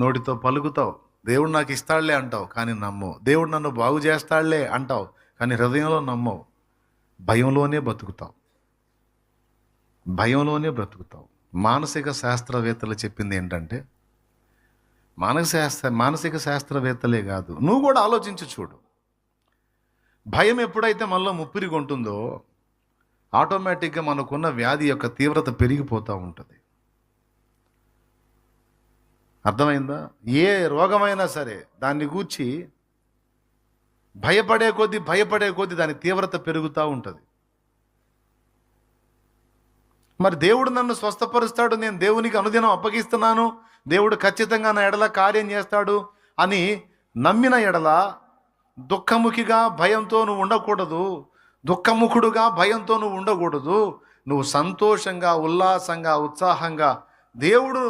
నోటితో పలుకుతావు, దేవుడు నాకు ఇస్తాడులే అంటావు కానీ నమ్మవు. దేవుడు నన్ను బాగు చేస్తాడులే అంటావు కానీ హృదయంలో నమ్మవు. భయంలోనే బ్రతుకుతావు, భయంలోనే బ్రతుకుతావు. మానసిక శాస్త్రవేత్తలు చెప్పింది ఏంటంటే, మానసిక శాస్త్రవేత్తలే కాదు, నువ్వు కూడా ఆలోచించి చూడు. భయం ఎప్పుడైతే మనలో ముప్పిరిగా ఉంటుందో ఆటోమేటిక్గా మనకున్న వ్యాధి యొక్క తీవ్రత పెరిగిపోతూ ఉంటుంది. అర్థమైందా? ఏ రోగమైనా సరే దాన్ని గూర్చి భయపడే కొద్దీ దాని తీవ్రత పెరుగుతూ ఉంటుంది. మరి దేవుడు నన్ను స్వస్థపరుస్తాడు, నేను దేవునికి అనుదినం అప్పగిస్తున్నాను, దేవుడు ఖచ్చితంగా నా ఎడల కార్యం చేస్తాడు అని నమ్మిన ఎడల దుఃఖముఖిగా భయంతో నువ్వు ఉండకూడదు, దుఃఖముఖుడుగా భయంతో నువ్వు ఉండకూడదు. నువ్వు సంతోషంగా, ఉల్లాసంగా, ఉత్సాహంగా దేవుడు